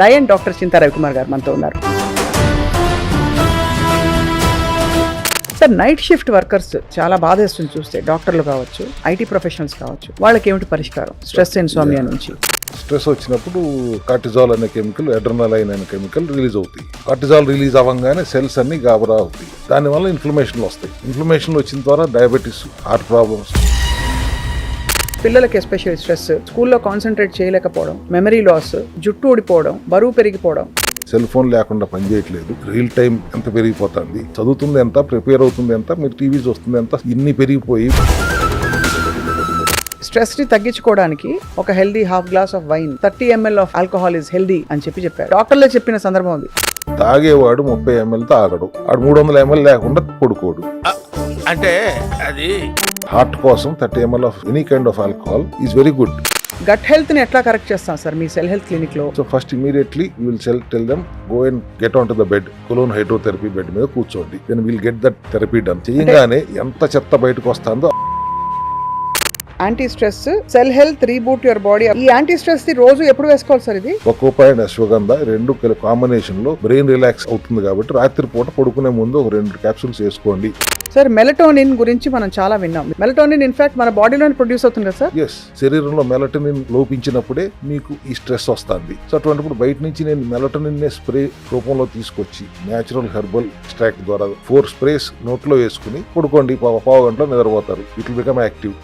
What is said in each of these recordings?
Lion doctor Chinta Ravikumar గారు మనతో ఉన్నారు. సార్, నైట్ షిఫ్ట్ వర్కర్స్ చాలా బాధేస్తుంది చూస్తే, డాక్టర్లు కావచ్చు, ఐటీ ప్రొఫెషనల్స్ కావచ్చు, వాళ్ళకి ఏమిటి పరిష్కారం స్ట్రెస్ ఇన్సోమియా నుంచి? స్ట్రెస్ వచ్చినప్పుడు కార్టిజాల్ అనే కెమికల్, అడ్రినలైన్ అనే కెమికల్ రిలీజ్ అవుతాయి. కార్టిజాల్ రిలీజ్ అవ్వగానే సెల్స్ అన్ని గాబరా అవుతాయి. దానివల్ల ఇన్ఫ్లమేషన్లు వస్తాయి. ఇన్ఫ్లమేషన్లు వచ్చిన ద్వారా డయాబెటీస్, హార్ట్ ప్రాబ్లమ్స్. పిల్లలకి ఎస్పెషల్ స్ట్రెస్, స్కూల్లో కాన్సన్ట్రేట్ చేయలేకపోవడం, మెమరీ లాస్, జుట్టు ఊడిపోవడం, బరువు పెరిగిపోవడం. సెల్ ఫోన్ లేకుండా పనిచేయట్లేదు. రియల్ టైం ఎంత పెరిగిపోతుంది, చదువుతుంది ఎంత, ప్రిపేర్ అవుతుంది ఎంత, మీరు టీవీ చూస్తుంది ఎంత, ఇన్ని పెరిగిపోయి స్ట్రెస్ ని తగ్గించుకోవడానికి ఒక healthy half glass of wine, 30 ml of alcohol is healthy అని చెప్పారు. డాక్టర్లే చెప్పిన సందర్భం ఉంది. తాగేవాడు 30 ml తాగడు, ఆడు 300 ml లేకుండా పడుకోడు. అంటే అది హార్ట్ కోసం 30 ml of any kind of alcohol is very good. Gut health ని ఎట్లా కరెక్ట్ చేస్తాం సార్ మీ సెల్ హెల్త్ క్లినిక్ లో? So first immediately you will tell them go and get on to the bed, colon hydrotherapy bed మీద కూర్చోండి. Then will get that therapy done. చేయగానే ఎంత చెత్త బయటకు వస్తుందో. Anti stress, cell health, reboot your body. ఈ anti stress ది రోజు ఎప్పుడు వేసుకోవాలి సార్? ఇది బకోపా అండ్ అశ్వగంధ రెండు కాంబినేషన్ లో బ్రెయిన్ రిలాక్స్ అవుతుంది కాబట్టి రాత్రి పూట పడుకునే ముందు ఒక 2 క్యాప్సూల్స్ వేసుకోండి. సార్, మెలటోనిన్ గురించి మనం చాలా విన్నాం. మెలటోనిన్ ఇన్ఫాక్ట్ మన బాడీలోనే ప్రొడ్యూస్ అవుతుంది కదా సార్? ఎస్, శరీరంలో మెలటోనిన్ లోపించినప్పుడే మీకు ఈ స్ట్రెస్ వస్తుంది. సో అటువంటిప్పుడు బయట నుంచి నేను మెలటోనిన్ స్ప్రే రూపంలో తీసుకొచ్చి న్యాచురల్ హెర్బల్ ఎక్స్ట్రాక్ట్ ద్వారా 4 స్ప్రేస్ నోట్లో వేసుకుని పడుకోండి. పావు గంటలో నిద్రపోతారు. It will become active.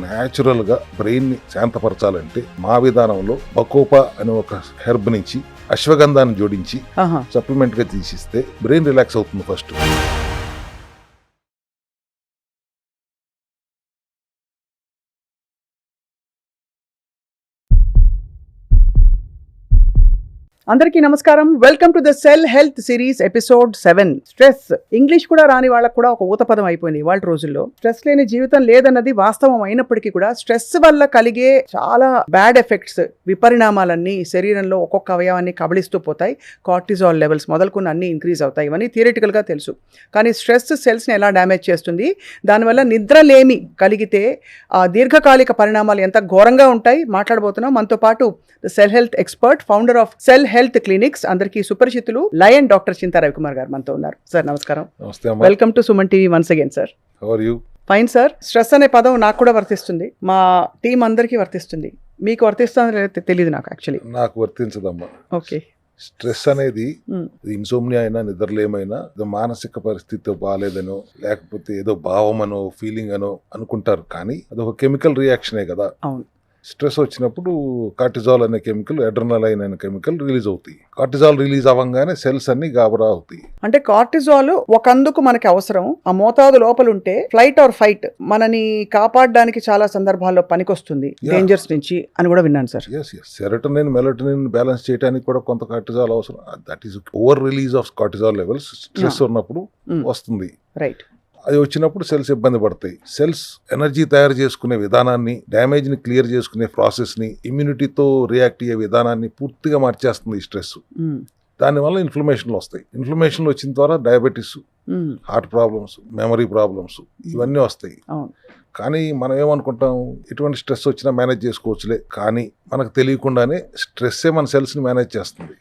Natural గా బ్రెయిన్ ని శాంతపరచాలంటే మా విధానంలో బకోపా అనే ఒక హెర్బ్ నుంచి అశ్వగంధాన్ని జోడించి సప్లిమెంట్ గా తీసిస్తే బ్రెయిన్ రిలాక్స్ అవుతుంది ఫస్ట్. అందరికీ నమస్కారం. Welcome to the cell health series episode 7. Stress English కూడా రాని వాళ్ళకు కూడా ఒక ఊతపదం అయిపోయింది ఇవాళ రోజుల్లో. స్ట్రెస్ లేని జీవితం లేదన్నది వాస్తవం అయినప్పటికీ కూడా స్ట్రెస్ వల్ల కలిగే చాలా బ్యాడ్ ఎఫెక్ట్స్, విపరిణామాలన్నీ శరీరంలో ఒక్కొక్క అవయవాన్ని కబళిస్తూ పోతాయి. కార్టిజాల్ లెవెల్స్ మొదలుకున్న అన్ని ఇంక్రీజ్ అవుతాయి. ఇవన్నీ థియరిటికల్ గా తెలుసు. కానీ స్ట్రెస్ సెల్స్ ని ఎలా డ్యామేజ్ చేస్తుంది, దానివల్ల నిద్రలేమి కలిగితే ఆ దీర్ఘకాలిక పరిణామాలు ఎంత ఘోరంగా ఉంటాయి మాట్లాడబోతున్నాం. మనతో పాటు cell health expert, founder of cell health clinics, అందరికీ సుపరిచితులు, లయన్ డాక్టర్ చింతా రవికుమార్ గారు మనతో ఉన్నారు. సార్ నమస్కారం. Welcome to Suman TV once again sir. How are you? Fine sir. Stress అనే పదం నాకు కూడా వర్తిస్తుంది, మా టీం అందరికీ వర్తిస్తుంది. మీకు వర్తిస్తుందో తెలియదు నాకు. యాక్చువల్లీ నాకు వర్తించదమ్మా. ఓకే. స్ట్రెస్ అనేది ఇన్సోమ్నియా అయినా, నిద్రలేమైనా మానసిక పరిస్థితి బాగాలేదనో లేకపోతే ఏదో భావం అనో ఫీలింగ్ అనో అనుకుంటారు. కానీ అది ఒక కెమికల్ రియాక్షనే కదా. అవును. స్ట్రెస్ వచ్చినప్పుడు కార్టిజాల్ అనే కెమికల్, అడ్రినలైన్ అనే కెమికల్ రిలీజ్ అవుతాయి. కార్టిజాల్ రిలీజ్ అవ్వగానే సెల్స్ అన్ని గాబరా అవుతాయి. అంటే కార్టిజాల్ ఒకందుకు మనకి అవసరం. ఆ మోతాదు లోపల ఉంటే ఫ్లైట్ ఆర్ ఫైట్ మనని కాపాడడానికి చాలా సందర్భాల్లో పనికొస్తుంది డేంజర్స్ నుంచి అని కూడా విన్నాను సార్. సెరోటోనిన్, మెలటోనిన్ బ్యాలెన్స్ చేయడానికి కూడా కొంత కార్టిజాల్ అవసరం. That is over release of cortisol levels stress ఉన్నప్పుడు వస్తుంది. రైట్. అది వచ్చినప్పుడు సెల్స్ ఇబ్బంది పడతాయి. సెల్స్ ఎనర్జీ తయారు చేసుకునే విధానాన్ని, డ్యామేజ్ ని క్లియర్ చేసుకునే ప్రాసెస్ ని, ఇమ్యూనిటీతో రియాక్ట్ అయ్యే విధానాన్ని పూర్తిగా మార్చేస్తుంది ఈ స్ట్రెస్. దానివల్ల ఇన్ఫ్లమేషన్లు వస్తాయి. ఇన్ఫ్లమేషన్లు వచ్చిన ద్వారా diabetes, heart problems, memory problems ఇవన్నీ వస్తాయి. కానీ మనం ఏమనుకుంటాం, ఎటువంటి స్ట్రెస్ వచ్చినా మేనేజ్ చేసుకోవచ్చులే. కానీ మనకు తెలియకుండానే స్ట్రెస్సే మన సెల్స్ ని మేనేజ్ చేస్తుంది.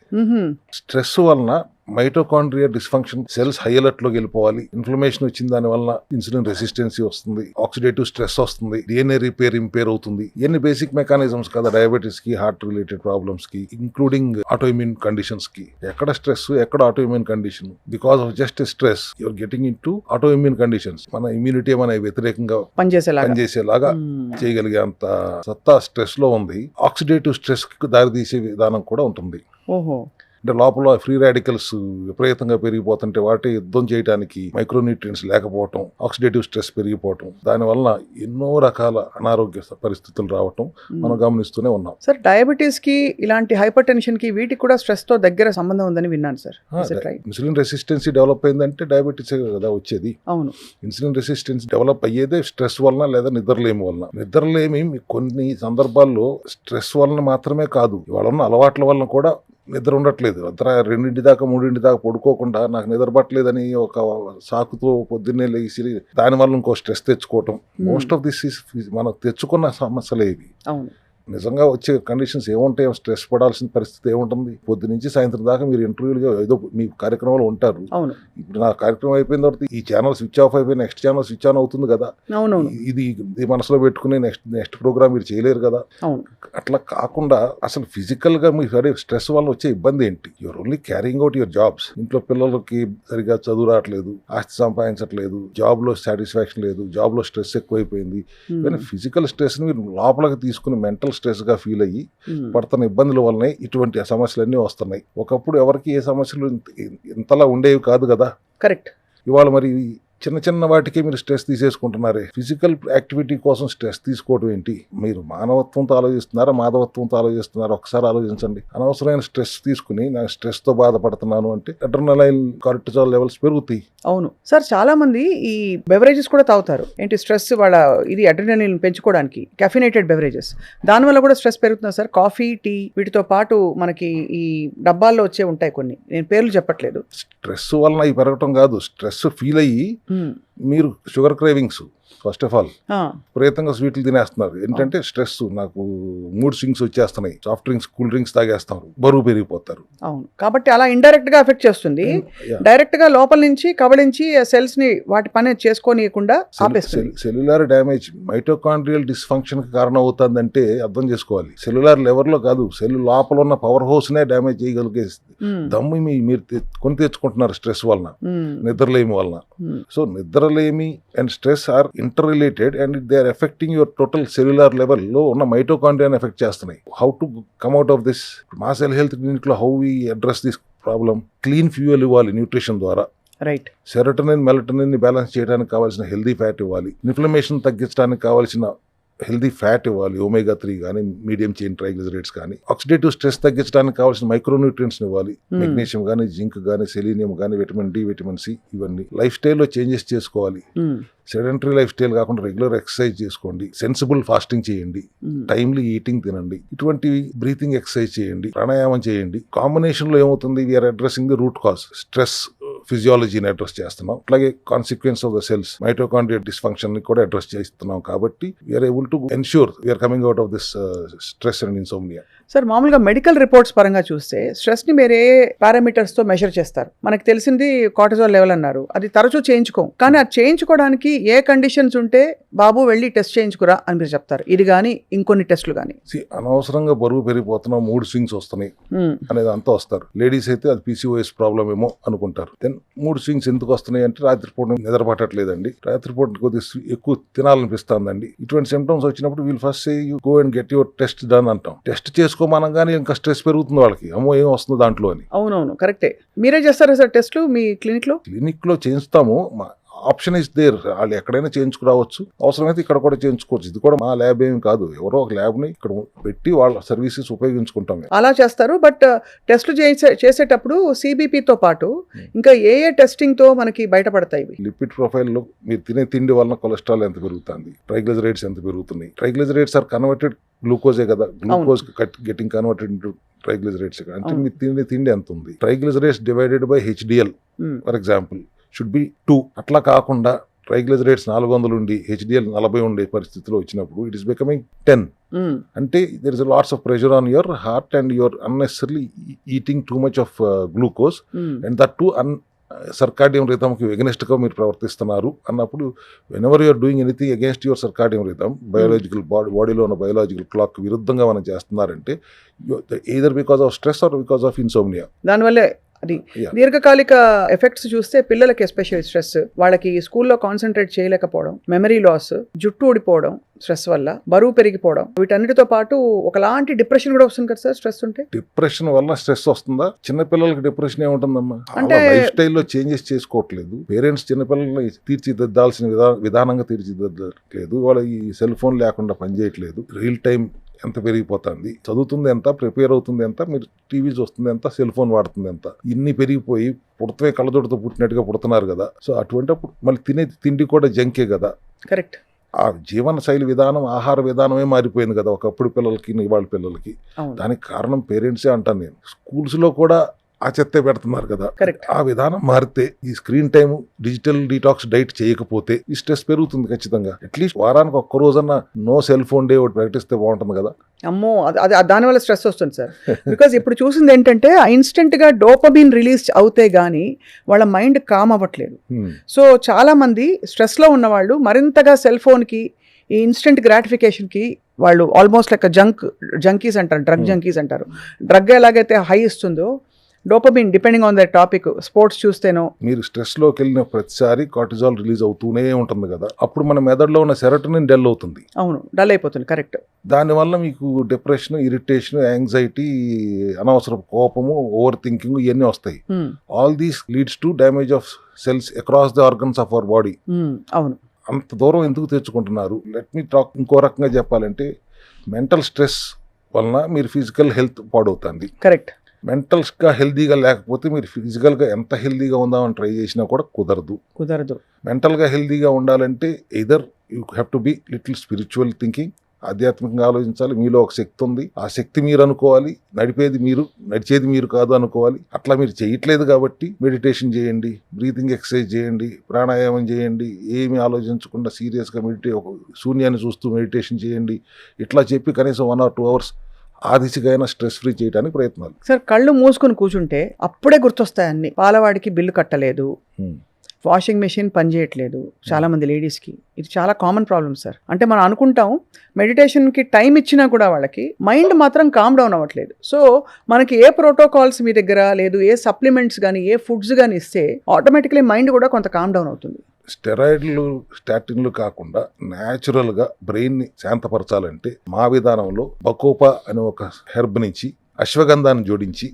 స్ట్రెస్ వలన mitochondria dysfunction, cells high alert లోకి వెళ్ళిపోవాలి. ఇన్ఫ్లమేషన్ వచ్చిన దాని వల్ల ఇన్సులిన్ రెసిస్టెన్సీ వస్తుంది, ఆక్సిడేటివ్ స్ట్రెస్ వస్తుంది, డిఎన్ఏ రిపేర్ ఇంపేర్ అవుతుంది. ఇవన్నీ బేసిక్ మెకానిజమ్స్ కదా డయాబెటీస్ కి, హార్ట్ రిలేటెడ్ ప్రాబ్లమ్స్ కి, ఇంక్లూడింగ్ ఆటోఇమ్యూన్ కండిషన్స్ కి. ఎక్కడ స్ట్రెస్, ఎక్కడ autoimmune condition? Because of just stress you're getting in to autoimmune conditions. మన ఇమ్యూనిటీ మన వ్యతిరేకంగా పనిచేసేలాగా చేయగలిగే అంత సత్తా స్ట్రెస్ లో ఉంది. ఆక్సిడేటివ్ స్ట్రెస్ కి దారితీసే విధానం కూడా ఉంటుంది. అంటే లోపల ఫ్రీ రాడికల్స్ విపరీతంగా పెరిగిపోతుంటే వాటి యుద్ధం చేయడానికి మైక్రోన్యూట్రియన్స్ లేకపోవటం, ఆక్సిడేటివ్ స్ట్రెస్ పెరిగిపోవటం, దానివల్ల ఎన్నో రకాల అనారోగ్య పరిస్థితులు రావటం మనం గమనిస్తూనే ఉన్నాం. సార్, డయాబెటీస్ కి, ఇలాంటి హైపర్ టెన్షన్ కి, వీటికి కూడా స్ట్రెస్ తో దగ్గర సంబంధం ఉందని విన్నాను సార్. ఇన్సులిన్ రెసిస్టెన్సీ డెవలప్ అయిందంటే డయాబెటీస్ కదా వచ్చేది. అవును. ఇన్సులిన్ రెసిస్టెన్స్ డెవలప్ అయ్యేదే స్ట్రెస్ వలన లేదా నిద్రలేమి వలన. నిద్రలేమి కొన్ని సందర్భాల్లో స్ట్రెస్ వలన మాత్రమే కాదు, ఇవాళ ఉన్న అలవాట్ల వలన కూడా నిద్ర ఉండట్లేదు. అంతా 2 దాకా 3 దాకా పడుకోకుండా నాకు నిద్ర పట్టలేదని ఒక సాకుతో పొద్దున్నే లేచి దానివల్ల ఇంకో స్ట్రెస్ తెచ్చుకోవటం. మోస్ట్ ఆఫ్ దిస్ మనకు తెచ్చుకున్న సమస్యలే ఇవి. నిజంగా వచ్చే కండిషన్స్ ఏముంటాయి, స్ట్రెస్ పడాల్సిన పరిస్థితి ఏముంటుంది? పొద్దు నుంచి సాయంత్రం దాకా మీరు ఇంటర్వ్యూలు ఏదో మీ కార్యక్రమాలు ఉంటారు. అవును. ఇప్పుడు నా కార్యక్రమం అయిపోయిన తర్వాత ఈ ఛానల్ స్విచ్ ఆఫ్ అయిపోయి నెక్స్ట్ ఛానల్ స్విచ్ ఆన్ అవుతుంది కదా. అవునవును. ఇది మనసులో పెట్టుకుని నెక్స్ట్ ప్రోగ్రామ్ మీరు చేయలేరు కదా. అవును. అట్లా కాకుండా అసలు ఫిజికల్ గా మీకు సరే స్ట్రెస్ వల్ల వచ్చే ఇబ్బంది ఏంటి? Your only carrying out your jobs. ఇంట్లో పిల్లలకి సరిగా చదువు రావట్లేదు, ఆస్తి సంపాదించట్లేదు, జాబ్ లో సాటిస్ఫాక్షన్ లేదు, జాబ్ లో స్ట్రెస్ ఎక్కువైపోయింది. కానీ ఫిజికల్ స్ట్రెస్ ని మీరు లోపలికి తీసుకుని మెంటల్ స్ట్రెస్ గా ఫీల్ అయ్యి పడుతున్న ఇబ్బందుల వల్లనే ఇటువంటి సమస్యలన్నీ వస్తున్నాయి. ఒకప్పుడు ఎవరికి ఏ సమస్యలు ఇంతలా ఉండేవి కాదు కదా. కరెక్ట్. ఇవాళ మరి చిన్న చిన్న వాటికే మీరు స్ట్రెస్ తీసేసుకుంటున్నారే. ఫిజికల్ యాక్టివిటీ కోసం స్ట్రెస్ తీసుకోవడం ఏంటి? మీరు మానవత్వంతో ఆలోచిస్తున్నారా, మాధవత్వంతో ఆలోచిస్తున్నారా? ఒకసారి ఆలోచించండి. అనవసరమైన స్ట్రెస్ తీసుకుని నేను స్ట్రెస్ తో బాధపడుతున్నాను అంటే అడ్రినలైన్, కార్టిజాల్ లెవెల్స్ పెరుగుతాయి. అవును సార్, చాలా మంది ఈ బెవరేజెస్ కూడా తాగుతారు. ఏంటి స్ట్రెస్ వాళ్ళ ఇది అడ్రినలిన్ పెంచుకోవడానికి కెఫినేటెడ్ బెవరేజెస్, దానివల్ల కూడా స్ట్రెస్ పెరుగుతుంది సార్. కాఫీ, టీ వీటితో పాటు మనకి ఈ డబ్బాల్లో వచ్చే ఉంటాయి కొన్ని, నేను పేర్లు చెప్పట్లేదు. స్ట్రెస్ వలన ఇవి పెరగటం కాదు, స్ట్రెస్ ఫీల్ అయ్యి మీరు sugar cravings first of all విపరీతంగా స్వీట్లు తినేస్తున్నారు. ఏంటంటే స్ట్రెస్, నాకు మూడ్ స్వింగ్స్ వచ్చేస్తున్నాయి, సాఫ్ట్ డ్రింక్స్, కూల్ డ్రింక్స్ తాగేస్తారు, బరువు పెరిగిపోతారు. అవును, కాబట్టి అలా ఇండైరెక్ట్ గా ఎఫెక్ట్ చేస్తుంది. డైరెక్ట్ గా లోపల నుంచి కబళించి సెల్స్ ని వాటి పని చేసుకోనియకుండా ఆపేస్తుంది. సెల్యులార్ డ్యామేజ్ మైటోకాండ్రియల్ డిస్ఫంక్షన్ కి కారణం అవుతుందంటే అర్థం చేసుకోవాలి. సెల్యులార్ లెవెల్ లో కాదు, సెల్ లోపల ఉన్న పవర్ హౌస్ నే డ్యామేజ్ చేయగలిగేస్తుంది. దమ్ము మీరు కొని తెచ్చుకుంటున్నారు స్ట్రెస్ వలన, నిద్రలేమి వలన. సో నిద్రలేమి and stress are interrelated and they are affecting your total cellular level లో ఉన్న మైటోకాండ్రియాని ఎఫెక్ట్ చేస్తున్నాయి. How to come out of this? మా సెల్ హెల్త్ క్లినిక్ లో how we address this problem? Clean fuel ఇవ్వాలి nutrition ద్వారా. Right. Serotonin, melatonin ని balance చేయడానికి కావాల్సిన హెల్దీ ఫ్యాట్ ఇవ్వాలి. ఇన్ఫ్లమేషన్ తగ్గించడానికి కావాల్సిన హెల్దీ ఫ్యాట్ ఇవ్వాలి, ఒమేగా 3 కానీ, మీడియం చైన్ ట్రైగ్లిజరైడ్స్ కానీ. ఆక్సిడేటివ్ స్ట్రెస్ తగ్గించడానికి కావాల్సిన మైక్రోన్యూట్రియంట్స్ ఇవ్వాలి, మెగ్నీషియం కానీ, జింక్ కానీ, సెలీనియం కానీ, విటమిన్ డి, విటమిన్ సి. ఇవన్నీ లైఫ్ స్టైల్లో చేంజెస్ చేసుకోవాలి. సెడెంటరీ లైఫ్ స్టైల్ కాకుండా రెగ్యులర్ ఎక్సర్సైజ్ చేసుకోండి, సెన్సిబుల్ ఫాస్టింగ్ చేయండి, టైమ్లీ ఈటింగ్ తినండి, ఇటువంటి బ్రీతింగ్ ఎక్సర్సైజ్ చేయండి, ప్రాణాయామం చేయండి. కాంబినేషన్ లో ఏమవుతుంది? We're addressing the root cause, stress ఫిజియాలజీని అడ్రస్ చేస్తున్నాం, అలాగే consequence of the cells mitochondrial dysfunction ని కూడా అడ్రస్ చేస్తున్నాం. కాబట్టి we're able to ensure we're coming out of this stress and insomnia. Sir, మామూలుగా మెడికల్ రిపోర్ట్స్ పరంగా చూస్తే స్ట్రెస్ ని మీరు ఏ పారామీటర్స్ తో మెజర్ చేస్తారు? మనకు తెలిసింది కార్టిజాల్ లెవెల్ అన్నారు, అది తరచూ చేయించుకోం. కానీ అది చేయించుకోవడానికి ఏ కండిషన్స్ ఉంటే బాబు వెళ్ళి టెస్ట్ చేయించుకురా అని మీరు చెప్తారు? ఇది కానీ ఇంకొన్ని టెస్టులు కానీ. అనవసరంగా బరువు పెరిగిపోతున్నాం, మూడ్ స్వింగ్స్ వస్తున్నాయి అనేది అంతా వస్తారు. లేడీస్ అయితే అది PCOS ప్రాబ్లం ఏమో అనుకుంటారు. దెన్ మూడ్ స్వింగ్స్ ఎందుకు వస్తున్నాయి అంటే రాత్రిపూట నిద్ర పట్టట్లేదండి, రాత్రిపూట కొద్దిగా ఎక్కువ తినాలనిపిస్తుందండి. ఇటువంటి సిమ్టమ్స్ వచ్చినప్పుడు వీళ్ళు first say you go and get your test done అంటాం. టెస్ట్ చేసుకోమనగానే ఇంకా స్ట్రెస్ పెరుగుతుంది వాళ్ళకి, అమ్మో ఏం వస్తుంది దాంట్లో అని. అవునవును, కరెక్టే. మీరే చేస్తారా సార్ టెస్ట్లు మీ క్లినిక్ లో? క్లినిక్ లో చేయిస్తాము, ఆప్షన్ ఇస్ దేర్. వాళ్ళు ఎక్కడైనా చేయించుకురావచ్చు, అవసరమైతే ఇక్కడ కూడా చేయించుకోవచ్చు. ఇది కూడా మా ల్యాబ్ ఏమి కాదు, ఎవరో ఒక ల్యాబ్ ని ఇక్కడ పెట్టి వాళ్ళ సర్వీసెస్ ఉపయోగించుకుంటాం. అలా చేస్తారు. బట్ టెస్ట్లు చేసేటప్పుడు CBPతో పాటు ఇంకా ఏ టెస్టింగ్ తో మనకి బయటపడతాయి? లిపిడ్ ప్రొఫైల్ లో మీరు తినే తిండి వలన కొలెస్ట్రాల్ ఎంత పెరుగుతుంది, ట్రైగ్లిజరైడ్స్ ఎంత పెరుగుతున్నాయి. ట్రైగ్లిజరైడ్స్ ఆర్ కన్వర్టెడ్ గ్లూకోజే కదా, glucose getting converted into triglycerides. అంటే మీరు తినే తిండి ఎంత ఉంది. Triglycerides divided by HDL for example should be 2. అట్లా కాకుండా ట్రైగ్లిజరైడ్స్ 400 ఉండి HDL 40 ఉండే పరిస్థితిలో వచ్చినప్పుడు ఇట్ ఈస్ బికమింగ్ 10. అంటే there is lots of pressure on your heart and your unnecessary eating too much of glucose and that to circadian రిథమ్కి against గా మీరు ప్రవర్తిస్తున్నారు అన్నప్పుడు whenever you're doing anything against your circadian rhythm, biological బాడీలో ఉన్న biological clock విరుద్ధంగా మనం చేస్తున్నారంటే either because of stress or because of insomnia. దానివల్లే అది దీర్ఘకాలిక ఎఫెక్ట్స్ చూస్తే పిల్లలకి ఎస్పెషల్ స్ట్రెస్, వాళ్ళకి స్కూల్లో కాన్సన్ట్రేట్ చేయలేకపోవడం, మెమరీ లాస్, జుట్టు ఊడిపోవడం స్ట్రెస్ వల్ల, బరువు పెరిగిపోవడం, వీటన్నిటితో పాటు ఒకలాంటి డిప్రెషన్ కూడా వస్తుంది కదా సార్ స్ట్రెస్ ఉంటే? డిప్రెషన్ వల్ల స్ట్రెస్ వస్తుందా? చిన్నపిల్లలకి డిప్రెషన్ ఏముంటుందమ్మా? అంటే లైఫ్ స్టైల్లో చేంజెస్ చేసుకోవట్లేదు పేరెంట్స్, చిన్నపిల్లల్ని తీర్చిదిద్దాల్సిన విధానంగా తీర్చిదిద్దట్లేదు. వాళ్ళ ఈ సెల్ ఫోన్ లేకుండా పనిచేయట్లేదు. రియల్ టైం ఎంత పెరిగిపోతుంది, చదువుతుంది ఎంత, ప్రిపేర్ అవుతుంది ఎంత, మీరు టీవీ చూస్తుంది ఎంత, సెల్ ఫోన్ వాడుతుంది ఎంత, ఇన్ని పెరిగిపోయి పుడతమే కళ్ళజోడుతో పుట్టినట్టుగా పుడుతున్నారు కదా. సో అటువంటిప్పుడు మళ్ళీ తినే తిండి కూడా జంకే కదా. కరెక్ట్. ఆ జీవన శైలి విధానం, ఆహార విధానమే మారిపోయింది కదా ఒకప్పుడు పిల్లలకి, ఇవాళ పిల్లలకి. దానికి కారణం పేరెంట్సే అంటాను నేను. స్కూల్స్ లో కూడా ఆ చెత్తే పెడుతున్నారు కదా. కరెక్ట్. ఆ విధానం మారితే, ఈ screen time, digital detox diet చేయకపోతే ఈ స్ట్రెస్ పెరుగుతుంది ఖచ్చితంగా. అట్లీస్ట్ వారానికి ఒక్క రోజన్నా నో సెల్ ఫోన్ డే ఒకటి ప్రకటిస్తే బాగుంటుంది కదా. అమ్మో, అది దానివల్ల స్ట్రెస్ వస్తుంది సార్. బికాజ్ ఇప్పుడు చూసింది ఏంటంటే ఇన్స్టెంట్గా డోపమిన్ రిలీజ్ అవుతే గానీ వాళ్ళ మైండ్ కామ్ అవ్వట్లేదు. సో చాలా మంది స్ట్రెస్లో ఉన్నవాళ్ళు మరింతగా సెల్ ఫోన్కి, ఈ ఇన్స్టెంట్ గ్రాటిఫికేషన్కి వాళ్ళు ఆల్మోస్ట్ లైక్ జంకీస్ అంటారు, డ్రగ్ జంకీస్ అంటారు. డ్రగ్ ఎలాగైతే హై ఇస్తుందో dopamine, depending on the topic, sports చూస్తేనో. మీరు స్ట్రెస్లోకి వెళ్ళిన ప్రతిసారి కార్టిజాల్ రిలీజ్ అవుతూనే ఉంటుంది కదా, అప్పుడు మన మెదడులో ఉన్న సెరటోనిన్ డల్ అవుతుంది. అవును, డల్ అయిపోతుంది. కరెక్ట్. దానివల్ల మీకు డిప్రెషన్, ఇరిటేషన్, యాంగ్జైటీ, అనవసర కోపము, ఓవర్ థింకింగ్ ఇవన్నీ వస్తాయి. All these leads to damage of cells across the organs of our body. అవును. అంత దూరం ఎందుకు తెచ్చుకుంటున్నారు? లెట్ మీ టాక్ ఇంకో రకంగా చెప్పాలంటే, మెంటల్ స్ట్రెస్ వలన మీరు ఫిజికల్ హెల్త్ పాడవుతుంది. కరెక్ట్. మెంటల్గా హెల్దీగా లేకపోతే మీరు ఫిజికల్గా ఎంత హెల్దీగా ఉందామని ట్రై చేసినా కూడా కుదరదు. మెంటల్గా హెల్దీగా ఉండాలంటే either you have to be little spiritual thinking, ఆధ్యాత్మికంగా ఆలోచించాలి. మీలో ఒక శక్తి ఉంది, ఆ శక్తి మీరు అనుకోవాలి, నడిచేది మీరు కాదు అనుకోవాలి. అట్లా మీరు చేయట్లేదు కాబట్టి మెడిటేషన్ చేయండి, బ్రీతింగ్ ఎక్సర్సైజ్ చేయండి, ప్రాణాయామం చేయండి, ఏమి ఆలోచించకుండా సీరియస్గా ఒక శూన్యాన్ని చూస్తూ మెడిటేషన్ చేయండి. ఇట్లా చెప్పి కనీసం 1 or 2 hours ఆ దిశగా అయినా స్ట్రెస్ ఫ్రీ చేయడానికి ప్రయత్నాలు. సార్, కళ్ళు మూసుకొని కూర్చుంటే అప్పుడే గుర్తొస్తాయి అన్ని. పాలవాడికి బిల్లు కట్టలేదు, వాషింగ్ మెషిన్ పనిచేయట్లేదు చాలా మంది లేడీస్కి. ఇది చాలా కామన్ ప్రాబ్లమ్ సార్. అంటే మనం అనుకుంటాం మెడిటేషన్కి టైం ఇచ్చినా కూడా వాళ్ళకి మైండ్ మాత్రం కామ్ డౌన్ అవ్వట్లేదు. సో మనకి ఏ ప్రోటోకాల్స్ మీ దగ్గర లేదు, ఏ సప్లిమెంట్స్ కానీ, ఏ ఫుడ్స్ కానీ ఇస్తే ఆటోమేటిక్లీ మైండ్ కూడా కొంత కామ్ డౌన్ అవుతుంది. స్టెరాయిడ్లు, స్టాటిన్లు కాకుండా న్యాచురల్గా బ్రెయిన్ని శాంతపరచాలంటే మా విధానంలో బకోపా అనే ఒక హెర్బ్ నుంచి అశ్వగంధాన్ని జోడించి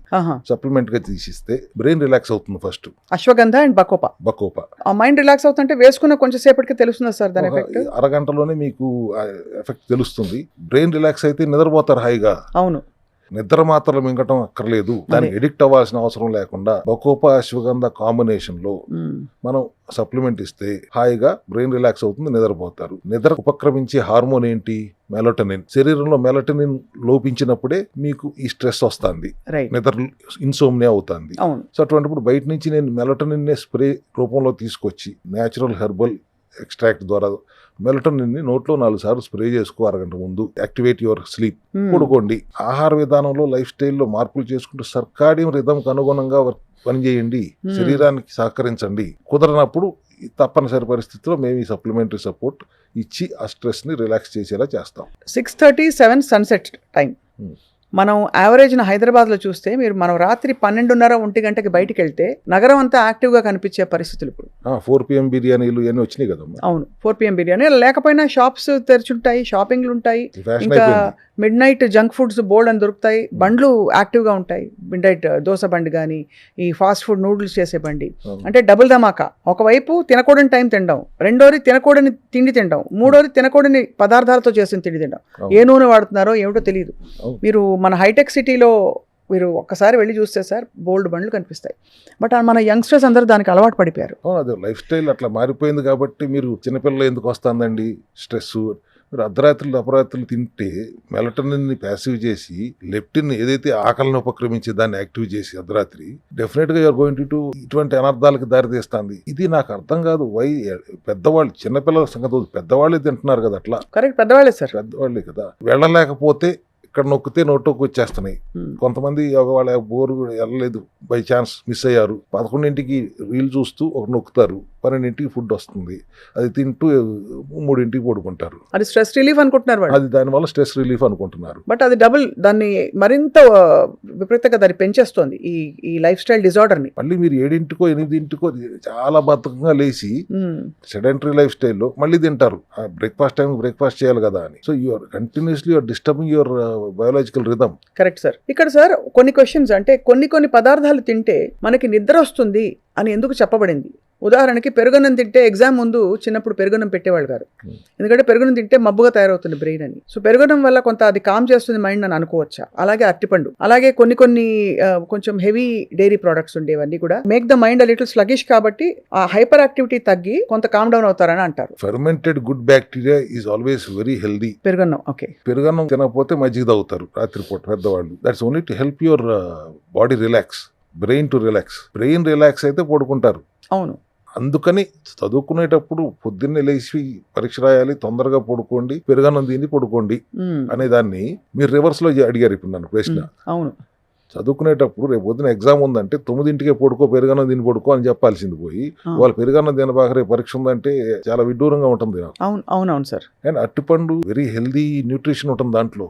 సప్లిమెంట్ గా తీసిస్తే బ్రెయిన్ రిలాక్స్ అవుతుంది. First ashwagandha and bacopa. ఆ మైండ్ రిలాక్స్ అవుతుంటే వేసుకున్న కొంచెం సేపటికి తెలుస్తుందా సార్ దాని ఎఫెక్ట్? అరగంటలోనే మీకు ఎఫెక్ట్ తెలుస్తుంది. బ్రెయిన్ రిలాక్స్ అయితే నిద్రపోతారు హాయిగా. అవును. నిద్ర మాత్రలు మింగటం అక్కర్లేదు, దానికి ఎడిక్ట్ అవ్వాల్సిన అవసరం లేకుండా బకోపా అశ్వగంధ కాంబినేషన్ లో మనం సప్లిమెంట్ ఇస్తే హాయిగా బ్రెయిన్ రిలాక్స్ అవుతుంది, నిద్రపోతారు. నిద్ర ఉపక్రమించే హార్మోన్ ఏంటి? మెలటోనిన్. శరీరంలో మెలటోనిన్ లోపించినప్పుడే మీకు ఈ స్ట్రెస్ వస్తుంది, నిద్ర ఇన్సోమ్నియా అవుతుంది. సో అటువంటిప్పుడు బయట నుంచి నేను మెలటోనిన్ స్ప్రే రూపంలో తీసుకొచ్చి న్యాచురల్ హెర్బల్ ఎక్స్ట్రాక్ట్ ద్వారా మెలటోనిన్ నోట్లో 4 సార్లు స్ప్రే చేసుకో, అరగంట ముందు. Activate your sleep. పడుకోండి. ఆహార విధానంలో, లైఫ్ స్టైల్లో మార్పులు చేసుకుంటూ సర్కాడియం రిథంకి అనుగుణంగా పనిచేయండి, శరీరానికి సహకరించండి. కుదరనప్పుడు తప్పనిసరి పరిస్థితిలో మేము ఈ సప్లిమెంటరీ సపోర్ట్ ఇచ్చి ఆ స్ట్రెస్ ని రిలాక్స్ చేసేలా చేస్తాం. 6:37 సన్సెట్ టైం. మనం యావరేజ్న హైదరాబాద్లో చూస్తే మనం రాత్రి 12:30-1 గంటకి బయటికి వెళ్తే నగరం అంతా యాక్టివ్గా కనిపించే పరిస్థితులు ఇప్పుడు. 4 PM బిర్యానీలు ఇవన్నీ వచ్చినాయి కదా. అవును, 4 PM బిర్యానీ లేకపోయినా షాప్స్ తెరిచుంటాయి, షాపింగ్లు ఉంటాయి, ఇంకా మిడ్ నైట్ జంక్ ఫుడ్స్ బోల్డ్ అని దొరుకుతాయి. బండ్లు యాక్టివ్గా ఉంటాయి, మిడ్ నైట్ దోశ బండి కానీ, ఈ ఫాస్ట్ ఫుడ్ నూడిల్స్ చేసే బండి. అంటే డబుల్ ధమాకా. ఒకవైపు తినకూడని టైం తినడం, రెండోది తినకూడని తిండి తినడం, మూడోది తినకూడని పదార్థాలతో చేసిన తిండి తినడం. ఏ నూనె వాడుతున్నారో ఏమిటో తెలియదు. మీరు మన హైటెక్ సిటీలో మీరు ఒక్కసారి వెళ్ళి చూస్తే సార్ బోల్డ్ బండ్లు కనిపిస్తాయి. బట్ మన యంగ్స్టర్స్ అందరూ దానికి అలవాటు పడిపోయారు. అదే లైఫ్ స్టైల్ అట్లా మారిపోయింది కాబట్టి మీరు చిన్నపిల్లలు ఎందుకు వస్తుందండి స్ట్రెస్? మీరు అపరాత్రులు తింటే మెలటోనిన్ ని ప్యాసివ్ చేసి లెప్టిన్ ఏదైతే ఆకలిని ఉపక్రమించి దాన్ని యాక్టివ్ చేసి అర్ధరాత్రి డెఫినెట్ గా యూఆర్ గోయింగ్ టు ఇటువంటి అనర్థాలకు దారితీస్తుంది. ఇది నాకు అర్థం కాదు. పెద్దవాళ్ళు, చిన్నపిల్లల సంగతి పెద్దవాళ్ళే తింటున్నారు కదా అట్లా. కరెక్ట్, పెద్దవాళ్ళే సార్, పెద్దవాళ్ళే కదా. వెళ్ళలేకపోతే ఇక్కడ నొక్కితే నోట్లోకి వచ్చేస్తున్నాయి. కొంతమంది వాళ్ళ బోరు వెళ్ళలేదు, బై ఛాన్స్ మిస్ అయ్యారు. 11ంటికి రీల్ చూస్తూ ఒక నొక్కుతారు, 12ంటికి ఫుడ్ వస్తుంది, అది తింటూ 3ంటికి పడుకుంటారు. అది స్ట్రెస్ రిలీఫ్ అనుకుంటున్నారు, అది దానివల్ల స్ట్రెస్ రిలీఫ్ అనుకుంటున్నారు. బట్ అది డబుల్ దాన్ని మరింత విపరీతంగా దాన్ని పెంచేస్తుంది ఈ లైఫ్ స్టైల్ డిజార్డర్ ని. మళ్ళీ మీరు 7ంటికో 8ంటికో చాలా బద్ధకంగా లేచి సెడెంటరీ లైఫ్ స్టైల్లో మళ్ళీ తింటారు. బ్రేక్ఫాస్ట్ టైం బ్రేక్ఫాస్ట్ చేయాలి కదా అని. So you're continuously you're disturbing your biological rhythm. Correct sir. ఇక్కడ సార్ కొన్ని క్వశ్చన్స్, అంటే కొన్ని పదార్థాలు తింటే మనకి నిద్ర వస్తుంది అని ఎందుకు చెప్పబడింది? ఉదాహరణకి పెరుగన్నం తింటే ఎగ్జామ్ ముందు చిన్నప్పుడు పెరుగన్నం పెట్టేవాళ్ళు గారు, ఎందుకంటే పెరుగన్నం తింటే మబ్బుగా తయారవుతుంది బ్రెయిన్ అని. సో పెరుగన్నం వల్ల కొంత అది కామ్ చేస్తుంది మైండ్ అని అనుకోవచ్చా? అలాగే అరటిపండు, అలాగే కొన్ని కొంచెం హెవీ డైరీ ప్రోడక్ట్స్ ఉండేవన్నీ కూడా make the mind a little sluggish, కాబట్టి ఆ హైపర్ యాక్టివిటీ తగ్గి కొంత కామ్ డౌన్ అవుతారని అంటారు. Fermented good bacteria is always very healthy. పెరుగన్నం, ఓకే. పెరుగన్నం తినకపోతే మజ్జిగ తాగుతారు రాత్రిపూట పెద్దవాళ్ళు. That's only to help your body relax. Brain to relax. Brain relax అయితే పడుకుంటారు. అవును. అందుకని చదువుకునేటప్పుడు పొద్దున్నే లేచి పరీక్ష రాయాలి, తొందరగా పడుకోండి, పెరుగన్నం తిని పడుకోండి అనే దాన్ని మీరు రివర్స్ లో అడిగారు ఇప్పుడు నన్ను ప్రశ్న. అవును. చదువుకునేటప్పుడు రేపు పొద్దున ఎగ్జామ్ ఉందంటే 9ంటికే పడుకో, పెరుగన్నం తిని పడుకో అని చెప్పాల్సింది పోయి వాళ్ళు పెరుగన్నం తినబాక రేపు పరీక్ష ఉందంటే చాలా విడ్డూరంగా ఉంటుంది నాకు. అవునవును సార్. అండ్ అరటిపండు వెరీ హెల్దీ న్యూట్రిషన్ ఉంటుంది దాంట్లో.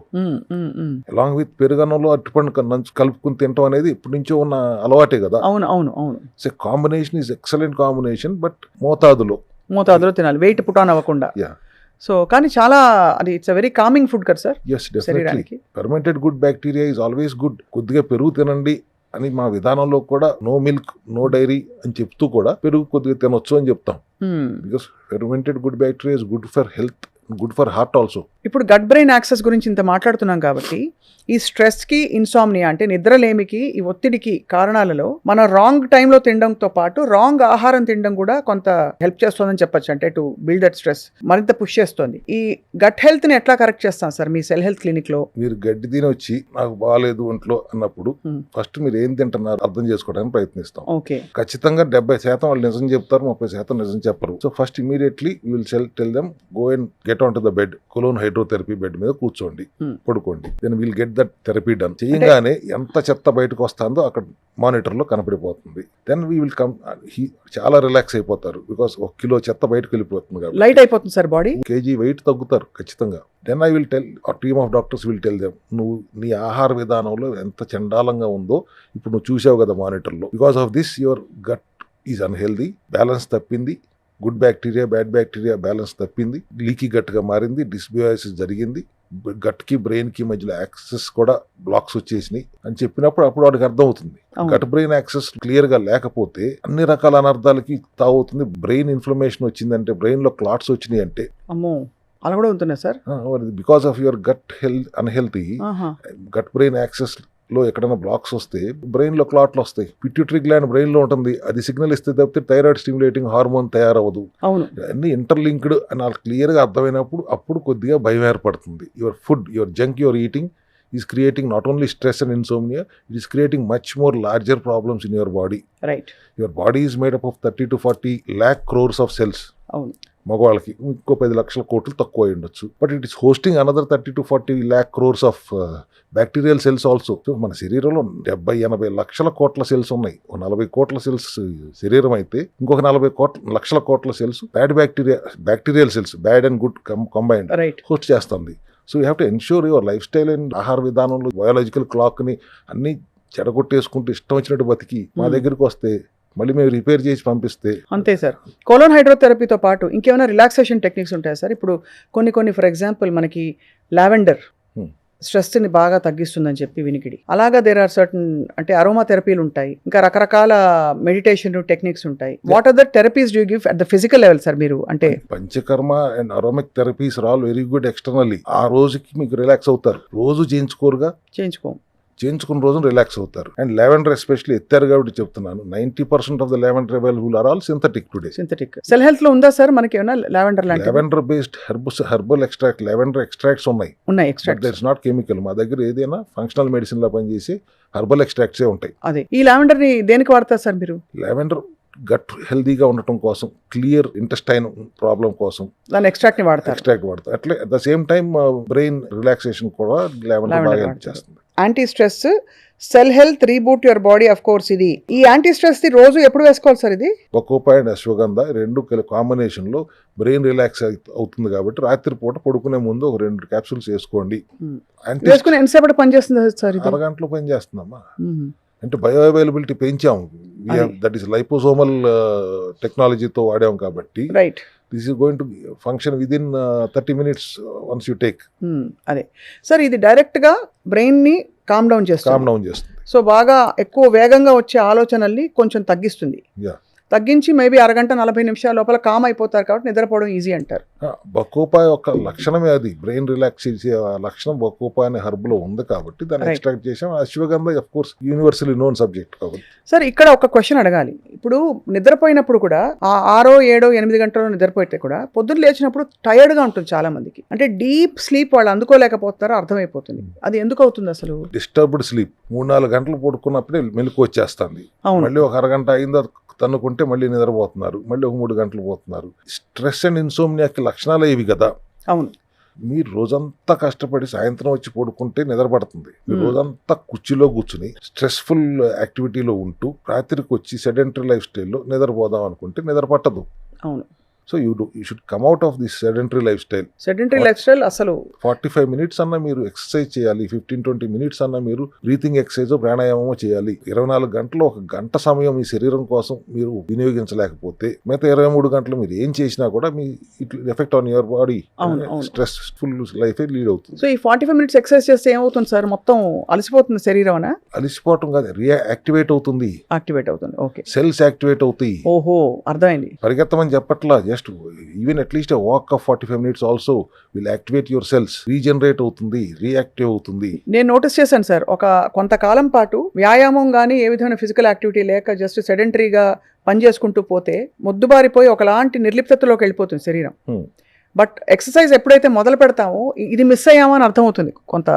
అలాంగ్ విత్ పెరుగన్నంలో అరటిపండు కలుపుకుని తినడం అనేది ఇప్పటి నుంచో ఉన్న అలవాటే కదా. అవును అవును అవును. So combination is excellent combination, but మోతాదులో తినాలి, వెయిట్ పుట్ ఆన్ అవ్వకుండా. సో కానీ చాలా అది ఇట్స్ వెరీ కామింగ్ ఫుడ్ కదా sir. Yes, definitely. Fermented good bacteria is always good. కొద్దిగా పెరుగు తినండి అని మా విధానంలో కూడా నో మిల్క్ నో డైరీ అని చెప్తూ కూడా పెరుగు కొద్దిగా తినొచ్చు అని చెప్తాం. Because fermented good bacteria is good for health, good for heart also. ఇప్పుడు గట్ బ్రెయిన్ యాక్సెస్ గురించి ఇంత మాట్లాడుతున్నాం కాబట్టి ఈ స్ట్రెస్కి, ఇన్సామ్నియా అంటే నిద్రలేమికి, ఈ ఒత్తిడికి కారణాలలో మన రాంగ్ టైంలో తినడంతో పాటు రాంగ్ ఆహారం తినడం కూడా కొంత హెల్ప్ చేస్తుందని చెప్పొచ్చు. అంటే టు బిల్డ్ దట్ స్ట్రెస్ మరింత పుష్ చేస్తుంది. ఈ గట్ హెల్త్ని ఎట్లా కరెక్ట్ చేస్తాం సార్ మీ సెల్ హెల్త్ క్లినిక్లో? మీరు గడ్డి తిని వచ్చి నాకు బాగాలేదు ఒంట్లో అన్నప్పుడు ఫస్ట్ మీరు ఏం తింటున్నారు అర్థం చేసుకోవడానికి ప్రయత్నిస్తాం. ఓకే. ఖచ్చితంగా 70% వాళ్ళు నిజం చెప్తారు, 30% నిజం చెప్పరు. So first immediately you will tell them go and get on to the bed, colon hydrotherapy bed మీద కూర్చోండి, పడుకోండి. Then will get that therapy done. చేయగానే ఎంత చెత్త బయటకు వస్తుందో అక్కడ మానిటర్ లో కనపడిపోతుంది. దెన్ వీ విల్ కమ్, చాలా రిలాక్స్ అయిపోతారు. బికాస్ 1 కిలో చెత్త బయటకు వెళ్ళిపోతుంది కాబట్టి లైట్ అయిపోతుంది సార్ బాడీ. kg వెయిట్ తగ్గుతారు ఖచ్చితంగా. దెన్ ఐ విల్ టెల్, ఆ team of doctors will tell them, నువ్వు నీ ఆహార విధానంలో ఎంత చండాలంగా ఉందో ఇప్పుడు నువ్వు చూసావు కదా మానిటర్లో. Because of this your gut is unhealthy, balance తప్పింది, good bacteria bad bacteria balance తప్పింది, లీకీ గట్గా మారింది, డిస్బయోసిస్ జరిగింది, గట్ కి బ్రెయిన్ కి మధ్యలో యాక్సెస్ కూడా బ్లాక్స్ వచ్చేసినాయి అని చెప్పినప్పుడు అప్పుడు వాడికి అర్థం అవుతుంది. గట్ బ్రెయిన్ యాక్సెస్ క్లియర్ గా లేకపోతే అన్ని రకాల అనర్థాలకి తావుతుంది. బ్రెయిన్ ఇన్ఫ్లమేషన్ వచ్చిందంటే, బ్రెయిన్ లో క్లాట్స్ వచ్చినాయి అంటే, అమ్మో అలా కూడా ఉంటున్నా సార్. Because of your gut unhealthy, gut brain axis లో ఎక్కడైనా బ్లాక్స్ వస్తే బ్రెయిన్ లో క్లాట్లు వస్తాయి. పిట్యూటరీ గ్లాండ్ బ్రెయిన్ లో ఉంటుంది, అది సిగ్నల్ ఇస్తే తప్పితే థైరాయిడ్ స్టిమ్యులేటింగ్ హార్మోన్ తయారవ్వదు. అన్ని ఇంటర్లింక్డ్ అని నాకు క్లియర్ గా అర్థమైనప్పుడు అప్పుడు కొద్దిగా భయం ఏర్పడుతుంది. Your food, your junk your eating is creating not only stress and insomnia, it is creating much more larger problems in your body. Right. Your body is made up of 30 to 40 lakh crores of cells. అవును. మగవాళ్ళకి ఇంకో 10 లక్షల కోట్లు తక్కువ అయి ఉండొచ్చు. But it is hosting another 30 to 40 lakh crores of bacterial cells also. So మన శరీరంలో 70-80 లక్షల కోట్ల సెల్స్ ఉన్నాయి. 40 కోట్ల సెల్స్ శరీరం అయితే ఇంకొక 40 లక్షల కోట్ల cells bacterial cells, bad and good combined host చేస్తుంది. So you have to ensure your lifestyle and ఆహార విధానంలో బయాలజికల్ క్లాక్ ని అన్ని చెడగొట్టేసుకుంటూ ఇష్టం వచ్చినట్టు బతికి మా దగ్గరికి వస్తే మళ్ళీ మేము రిపేర్ చేసి పంపిస్తే అంతే సార్. కోలోన్ హైడ్రోథెరపీతో పాటు ఇంకేమైనా రిలాక్సేషన్ టెక్నిక్స్ ఉంటాయా సార్? ఇప్పుడు కొన్ని ఫర్ ఎగ్జాంపుల్ మనకి లావెండర్ స్ట్రెస్ని బాగా తగ్గిస్తుందని చెప్పి వినికిడి. అలాగా దేర్ ఆర్ సర్టన్ అంటే అరోమా థెరపీలు ఉంటాయి, ఇంకా రకరకాల మెడిటేషన్ టెక్నిక్స్ ఉంటాయి. What are the therapies do give at the physical level sir మీరు? అంటే panchakarma and aromatic therapies are all very good externally. ఆ రోజుకి మీకు రిలాక్స్ అవుతారు. రోజు చేయించుకున్న రోజు రిలాక్స్ అవుతారు. అండ్ లావెండర్ ఎస్పెషల్లీ ఎత్తారు కాబట్టి చెప్తున్నాను, 90% of the lavender available are all synthetic today. Synthetic cell health లో ఉందా సార్ మనకి ఏమైనా లావెండర్ లాంటి? Lavender based herbal extract, lavender extracts ఉన్నాయి. That's not chemical. మా దగ్గర ఏదైనా ఫంక్షనల్ మెడిసిన్ లో పనిచేసి హెర్బల్ ఎక్స్ట్రాక్ట్స్ ఉంటాయి. అదే ఈ లావెండర్ ని దేనికి వాడతారు సార్ మీరు? లావెండర్ గట్ హెల్దీగా ఉండటం కోసం, క్లియర్ ఇంటెస్టైన్ ప్రాబ్లం కోసం దాని ఎక్స్ట్రాక్ట్ వాడతారు. అట్లే at the same time brain relaxation కూడా లావెండర్ బాగా హెల్ప్ చేస్తుంది. Anti stress, cell health, reboot your body. Of course ఇది ఈ యాంటీ స్ట్రెస్ ది రోజు ఎప్పుడు వేసుకోవాలి సార్? ఇది బకోపా అండ్ అశ్వగంధ రెండు కాంబినేషన్ లో బ్రెయిన్ రిలాక్స్ అవుతుంది కాబట్టి రాత్రి పూట పడుకునే ముందు ఒక 2 క్యాప్సూల్స్ వేసుకోండి. వేసుకుని ఎంతసేపటి పని చేస్తుంది సార్? 6 గంటలు పని చేస్తుందమ్మా. అంటే బయో అవైలబిలిటీ పెంచాము, దట్ ఈస్ లైపోసోమల్ టెక్నాలజీతో వాడాము కాబట్టి right. This is going to function within 30 minutes once you take. అదే సార్, ఇది డైరెక్ట్ గా బ్రెయిన్ ని కామ్ డౌన్ చేస్తుంది. చేస్తుంది. సో బాగా ఎక్కువ వేగంగా వచ్చే ఆలోచనల్ని కొంచెం తగ్గిస్తుంది. తగ్గించి మేబీ అరగంట 40 నిమిషాల లోపల కామ్ అయిపోతారు కాబట్టి నిద్రపోవడం ఈజీ అంటారు. బకోపా యొక్క లక్షణమే అది, బ్రెయిన్ రిలాక్స్ చేసే లక్షణం బకోపా అనే హర్బ్ లో ఉంది కాబట్టి దాన్ని Right. ఎక్స్ట్రాక్ట్ చేసాం. Ashwagandha of course universally known subject కాబట్టి. సార్ ఇక్కడ ఒక క్వశ్చన్ అడగాలి. ఇప్పుడు నిద్రపోయినప్పుడు కూడా 6, 7, 8 గంటలు నిద్రపోయితే కూడా పొద్దున్న లేచినప్పుడు టైర్డ్ గా ఉంటుంది చాలా మందికి. అంటే డీప్ స్లీప్ వాళ్ళు అందుకోలేకపోతారో అర్థమైపోతుంది. అది ఎందుకు అవుతుంది అసలు? డిస్టర్బ్డ్ స్లీప్, 3-4 గంటలు పడుకున్నప్పుడే మెలకు వచ్చేస్తుంది. అవును. మళ్ళీ ఒక అరగంట అయిందో తన్నుకుంటే మళ్ళీ నిద్రపోతున్నారు, మళ్ళీ ఒక 3 గంటలు పోతున్నారు. స్ట్రెస్ అండ్ ఇన్సోమ్నియాకి లక్షణాలే ఇవి కదా. అవును. మీరు రోజంతా కష్టపడి సాయంత్రం వచ్చి పడుకుంటే నిద్ర పడుతుంది. మీరు రోజంతా కుర్చీలో కూర్చుని స్ట్రెస్ఫుల్ యాక్టివిటీలో ఉంటూ రాత్రికి వచ్చి సెడెంటరీ లైఫ్ స్టైల్లో నిద్రపోదాం అనుకుంటే నిద్ర పట్టదు. అవును. So you should come out of this sedentary life style. Sedentary life style అసలు 45 మినిట్స్ అన్నా మీరు ఎక్సర్సైజ్ చేయాలి, 15-20 మినిట్స్ అన్నా మీరు బ్రీతింగ్ ఎక్సర్సైజ్ ప్రాణాయామమో చేయాలి. 24 గంటలు ఒక గంట సమయం మీ శరీరం కోసం మీరు వినియోగించలేకపోతే మిగతా 23 గంటలు మీరు ఏం చేసినా కూడా me it effect on your body. Stressful life lead అవుతుంది. సో ఈ 45 మినిట్స్ ఎక్సర్సైజ్ చేస్తే ఏమవుతుంది సార్? మొత్తం అలసిపోతుంది శరీరం అనా? అలిసిపోవటం కాదు, యాక్టివేట్ అవుతుంది, యాక్టివేట్ అవుతుంది. ఓకే. సెల్స్ యాక్టివేట్ అవుతాయి. ఓహో, అర్థమైంది. పరిగెత్తమని చెప్పట్లా, just even at least walk of 45 minutes also will activate your cells. Regenerate అవుతుంది, రియాక్టివ్ అవుతుంది. నేను నోటీస్ చేశాను సార్, కొంతకాలం పాటు వ్యాయామం కానీ ఏ విధమైన ఫిజికల్ యాక్టివిటీ లేక జస్ట్ సెడెంటరీగా పని చేసుకుంటూ పోతే మొద్దుబారిపోయి ఒకలాంటి నిర్లిప్తతలోకి వెళ్ళిపోతుంది శరీరం. బట్ ఎక్సర్సైజ్ ఎప్పుడైతే మొదలు పెడతామో ఇది మిస్ అయ్యామని అర్థమవుతుంది కొంత,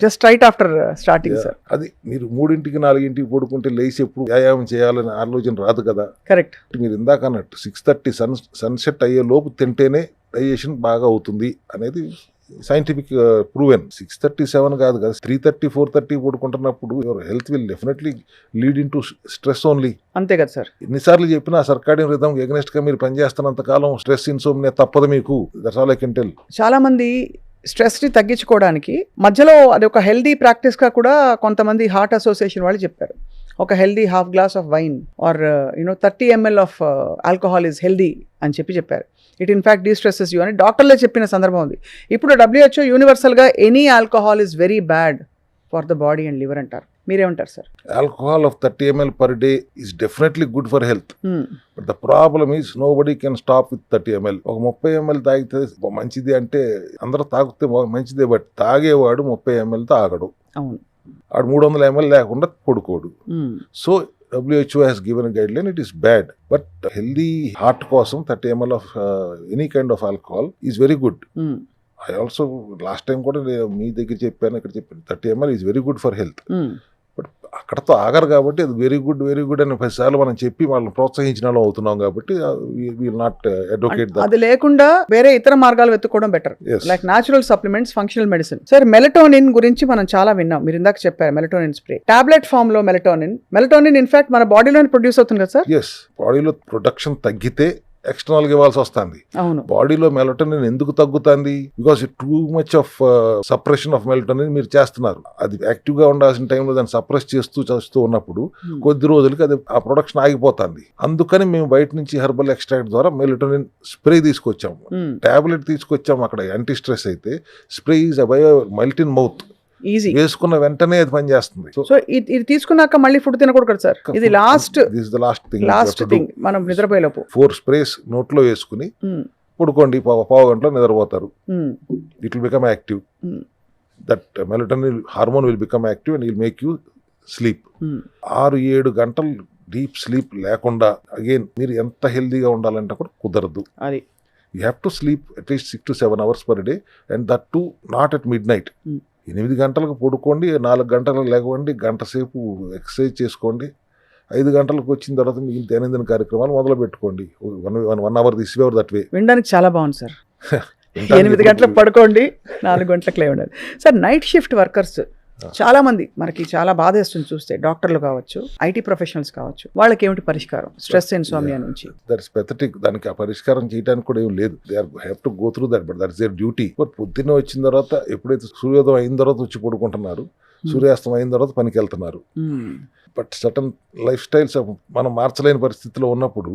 just right after starting sir. అది మీరు 3-4 పడుకుంటే లేచి ఎప్పుడు వ్యాయామం చేయాలని ఆలోచన రాదు కదా. కరెక్ట్. మీరు ఇందాక అన్నట్టు 6:30 సన్సెట్ అయ్యే లోపు తింటేనే డైజెషన్ బాగా అవుతుంది అనేది సైంటిఫిక్ ప్రూవెన్. 6:30-7 కాదు కదా, 3:30-4:30 పడుకుంటున్నప్పుడు your health will definitely lead into stress only. అంతే కదా సార్. ఎన్నిసార్లు చెప్పినా సర్కాడియన్ రిథమ్ ఎగ్నెస్ట్ గా మీరు పనిచేస్తున్నంత కాలం స్ట్రెస్ ఇన్సోమ్నియా తప్పదు మీకు. That's all I can tell. చాలా మంది స్ట్రెస్ ని తగ్గించుకోవడానికి మధ్యలో అది ఒక హెల్దీ ప్రాక్టీస్ గా కూడా కొంతమంది హార్ట్ అసోసియేషన్ వాళ్ళు చెప్పారు. ఒక healthy half glass of wine or 30 ml of alcohol is healthy అని చెప్పారు. ఇట్ ఇన్ఫాక్ట్ డీస్ట్రెసెస్ యూ అని డాక్టర్లే చెప్పిన సందర్భం ఉంది. ఇప్పుడు WHO యూనివర్సల్గా any alcohol is very bad for the body and liver అంటారు. మీరేమంటారు sir? Alcohol of 30 ml per day is definitely good for health. But the problem is nobody can stop with 30 ml. ఒక 30 ml తాగితే మంచిది అంటే అందరూ తాగితే మంచిదే, but తాగేవాడు 30 ml తాగడు. అవును. ఆడు 300 ml లేకుండా పడుకోడు. So WHO has given a guideline, it is bad. But healthy heart కోసం 30 ml of any kind of alcohol is very good. I also last time కూడా మీ దగ్గర చెప్పాను, ఇక్కడ చెప్పాను, 30 ml is very good for health. But అక్కడతో ఆగరు కాబట్టి అది వెరీ గుడ్ అని 10 సార్లు మనం చెప్పి వాళ్ళని ప్రోత్సహించిన వాళ్ళు అవుతున్నాం కాబట్టి విల్ నాట్ అడ్వకేట్ దట్. అది లేకుండా వేరే ఇతర మార్గాలు వెతుక్కోవడం better, like natural supplements, functional medicine. Sir, melatonin గురించి మనం చాలా విన్నాం. మీరు ఇందాక చెప్పారు మెలటోనిన్ స్ప్రే, టాబ్లెట్ ఫామ్ లో మెలటోనిన్ ఇన్ఫాక్ట్ మన బాడీలోనే ప్రొడ్యూస్ అవుతుంది కదా సార్? ఎస్, బాడీలో ప్రొడక్షన్ తగ్గితే ఎక్స్టర్నల్ ఇవ్వాల్సి వస్తుంది. అవును. బాడీలో మెలటోనిన్ ఎందుకు తగ్గుతుంది? Because too much of suppression of melatonin మీరు చేస్తున్నారు. అది యాక్టివ్ గా ఉండాల్సిన టైంలో దాన్ని సప్రెస్ చేస్తూ ఉన్నప్పుడు కొద్ది రోజులకి అది ఆ ప్రొడక్షన్ ఆగిపోతుంది. అందుకని మేము బయట నుంచి హెర్బల్ ఎక్స్ట్రాక్ట్ ద్వారా మెలటోనిన్ స్ప్రే తీసుకొచ్చాము. టాబ్లెట్ తీసుకొచ్చాము అక్కడ యాంటీ స్ట్రెస్ అయితే, spray is melt in mouth, easy, వేసుకున్న వెంటనే అది పని చేస్తుంది. సో ఇది తీసుకున్నాక మళ్ళీ ఫుడ్ తినకూడదు కదా సార్? ఇది లాస్ట్ థింగ్ మనం నిద్రపోయేలోపు 4 స్ప్రేస్ నోట్లో వేసుకుని పడుకోండి, పావు గంటలో నిద్రపోతారు. It will become active. That melatonin hormone will become active and will make you sleep. 6-7 గంటలు డీప్ స్లీప్ లేకుండా అగైన్ మీరు ఎంత హెల్దీగా ఉండాలంటే కూడా కుదరదు. అది you have to sleep at least 6 to 7 hours per day and that to not at mid night. 8 గంటలకు పడుకోండి, 4 గంటలకు లేకపోండి, గంట సేపు ఎక్సర్సైజ్ చేసుకోండి. 5 గంటలకు వచ్చిన తర్వాత మీకు దైనందిన కార్యక్రమాలు మొదలు పెట్టుకోండి. 1 hour this way that way. వినడానికి చాలా బాగుంది సార్. 8 గంటలకు పడుకోండి, 4 గంటలకు లేవండి. సార్, నైట్ షిఫ్ట్ వర్కర్స్ చాలా మంది మనకి చాలా బాధేస్తుంది చూస్తే, డాక్టర్లు కావచ్చు, ఐటీ ప్రొఫెషనల్స్ కావచ్చు, వాళ్ళకి ఏమిటి పరిష్కారం స్ట్రెస్ ఇన్సోమ్నియా నుంచి? That's pathetic. దానికి ఆ పరిష్కారం చేయడానికి కూడా ఏం లేదు. They have to go through that, but that's their duty. But పొద్దున్నే వచ్చిన తర్వాత ఎప్పుడైతే సూర్యోదయం అయిన తర్వాత వచ్చి పడుకుంటున్నారు, సూర్యాస్తం అయిన తర్వాత పనికి వెళ్తున్నారు. బట్ సటన్ లైఫ్ స్టైల్స్ మనం మార్చలేని పరిస్థితిలో ఉన్నప్పుడు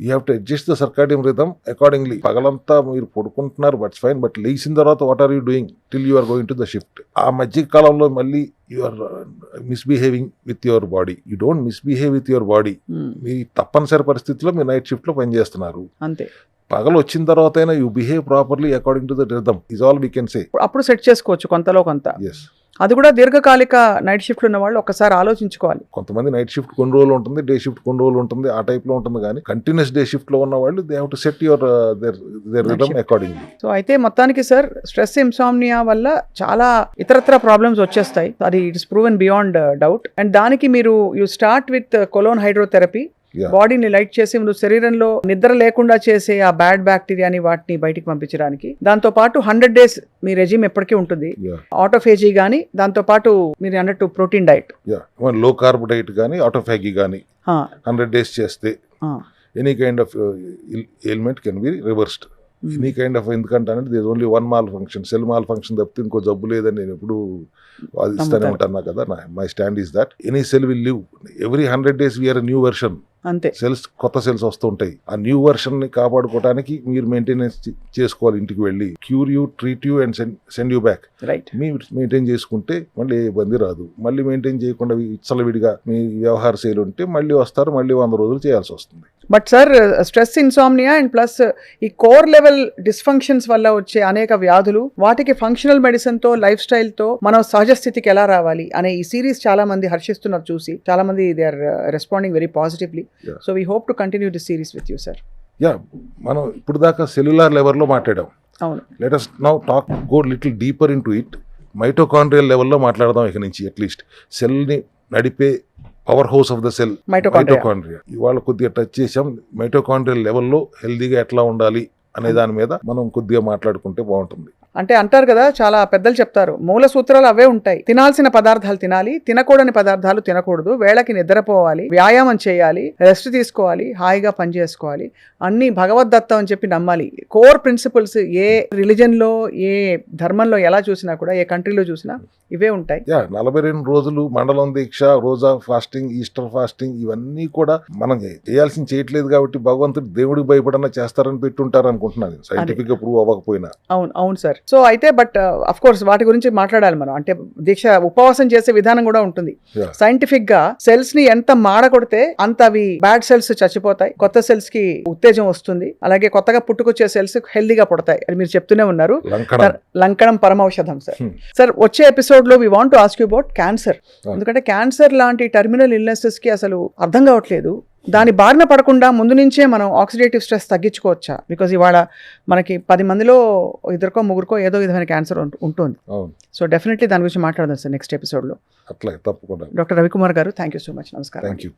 you have to adjust the circadian rhythm accordingly. పగలంతా మీరు పడుకుంటున్నారు, బట్స్ ఫైన్, బట్ లేచిన తర్వాత what are you doing till you are going to the shift. ఆ మధ్య కాలంలో మళ్ళీ you are misbehaving with your body. You don't misbehave with your body. మీ తప్పనిసరి పరిస్థితిలో మీరు నైట్ షిఫ్ట్ లో పనిచేస్తున్నారు. అంతే. పగలు వచ్చిన తర్వాత అయినా you behave properly according to the rhythm is all we can say. అప్పుడు సెట్ చేసుకోవచ్చు కొంతలో కొంత. ఎస్. అది కూడా దీర్ఘకాలిక నైట్ షిఫ్ట్ ఉన్న వాళ్ళు ఒకసారి ఆలోచించుకోవాలి. కొంతమంది నైట్ షిఫ్ట్ కొన్ని రోజులు ఉంటుంది, డే షిఫ్ట్ కొన్ని రోజులు ఉంటుంది, ఆ టైప్ లో ఉంటుంది. కానీ కంటిన్యూస్ డే షిఫ్ట్ లో ఉన్న వాళ్ళు they have to set your their rhythm accordingly. So అయితే మొత్తానికి సార్ స్ట్రెస్ ఇన్సామ్నియా వల్ల చాలా ఇతరత్ర ప్రాబ్లమ్స్ వచ్చేస్తాయి. అది it's proven beyond doubt. And దానికి మీరు you start with colon hydrotherapy. బాడీని లైట్ చేసి ముందు శరీరంలో నిద్ర లేకుండా చేసే ఆ బ్యాడ్ బ్యాక్టీరియాని వాటిని బయటికి పంపించడానికి. దాంతో పాటు 100 days మీ రెజిమ్ ఎప్పటికీ ఉంటుంది. ఆటోఫేజీ గానీ, దాంతో పాటు మీరు అన్నట్టు protein diet, low carb diet కానీ ఆటోఫాగీ కానీ 100 days చేస్తే any kind of element can be reversed. Any kind of, ఎందుకంటే అనేది this only one malfunction, cell malfunction తప్పితే ఇంకో జబ్బు లేదని నేను ఎప్పుడు వాదిస్తానే ఉంటాను కదా. My stand is that any cell will live. Every 100 days we're new version. అంతే. సెల్స్, కొత్త సెల్స్ వస్తూ ఉంటాయి. ఆ న్యూ వర్షన్ ని కాపాడుకోవడానికి మీరు మెయింటెనెన్స్ చేసుకోవాలి. ఇంటికి వెళ్ళి cure you, treat you and send you back. Right. మీరు మెయింటైన్ చేసుకుంటే మళ్ళీ ఏ ఇబ్బంది రాదు. మళ్ళీ మెయింటైన్ చేయకుండా విచ్చలవిడిగా మీ వ్యవహార శైలి ఉంటే మళ్ళీ వస్తారు, మళ్ళీ 100 రోజులు చేయాల్సి వస్తుంది. But sir stress insomnia and plus ఈ కోర్ లెవెల్ డిస్ఫంక్షన్స్ వల్ల వచ్చే అనేక వ్యాధులు, వాటికి ఫంక్షనల్ మెడిసిన్ తో, లైఫ్ స్టైల్ తో మనం సహజ స్థితికి ఎలా రావాలి అనే ఈ సిరీస్ చాలా మంది హర్షిస్తున్నారు చూసి. చాలా మంది they are responding very positively. So we hope to continue this series with you sir. మనం ఇప్పుడు దాకా సెల్యులార్ లెవెల్లో మాట్లాడాం. అవును. Let us now go little deeper into it. Mitochondrial లెవెల్లో మాట్లాడదాం ఇక నుంచి. అట్లీస్ట్ సెల్ని నడిపే powerhouse of the cell mitochondria. ఇవాళ కొద్దిగా టచ్ చేసాం. మైటోకాండ్రియల్ లెవెల్లో హెల్దీగా ఎట్లా ఉండాలి అనే దాని మీద మనం కొద్దిగా మాట్లాడుకుంటే బాగుంటుంది. అంటే అంటారు కదా, చాలా పెద్దలు చెప్తారు, మూల సూత్రాలు అవే ఉంటాయి. తినాల్సిన పదార్థాలు తినాలి, తినకూడని పదార్థాలు తినకూడదు, వేళకి నిద్రపోవాలి, వ్యాయామం చేయాలి, రెస్ట్ తీసుకోవాలి, హాయిగా పని చేసుకోవాలి, అన్ని భగవద్దత్తం అని చెప్పి నమ్మాలి. కోర్ ప్రిన్సిపల్స్ ఏ రిలీజన్ లో, ఏ ధర్మంలో ఎలా చూసినా కూడా, ఏ కంట్రీలో చూసినా ఇవే ఉంటాయి. 42 రోజులు మండలం దీక్ష, రోజా ఫాస్టింగ్, ఈస్టర్ ఫాస్టింగ్, ఇవన్నీ కూడా మనం చేయాల్సింది చేయట్లేదు కాబట్టి భగవంతుడు దేవుడికి భయపడన్నా చేస్తారని పెట్టుంటారు అనుకుంటున్నాను, సైంటిఫిక్ గా ప్రూవ్ అవ్వకపోయినా. అవును సార్. సో అయితే బట్ అఫ్ కోర్స్ వాటి గురించి మాట్లాడాలి మనం. అంటే దీక్ష, ఉపవాసం చేసే విధానం కూడా ఉంటుంది. సైంటిఫిక్ గా సెల్స్ ని ఎంత మాడకొడితే అంత అవి బ్యాడ్ సెల్స్ చచ్చిపోతాయి, కొత్త సెల్స్ కి ఉత్తేజం వస్తుంది, అలాగే కొత్తగా పుట్టుకొచ్చే సెల్స్ హెల్దీగా పుడతాయి అని మీరు చెప్తూనే ఉన్నారు. లంకణం పరమౌషధం సార్. సార్ వచ్చే ఎపిసోడ్ లో we want to ask you about cancer. ఎందుకంటే క్యాన్సర్ లాంటి టర్మినల్ ఇల్నెసెస్ కి అసలు అర్థం కావట్లేదు. దాని బారిన పడకుండా ముందు నుంచే మనం ఆక్సిడేటివ్ స్ట్రెస్ తగ్గించుకోవచ్చా? బికాజ్ ఇవాళ మనకి 10 మందిలో 2కో 3కో ఏదో విధమైన క్యాన్సర్ ఉంటుంది. సో డెఫినెట్లీ దాని గురించి మాట్లాడదాం సార్ నెక్స్ట్ ఎపిసోడ్ లో. అట్లా తప్పకుండా. డాక్టర్ రవికుమార్ గారు, థ్యాంక్ యూ సో మచ్. నమస్కారం. Thank you.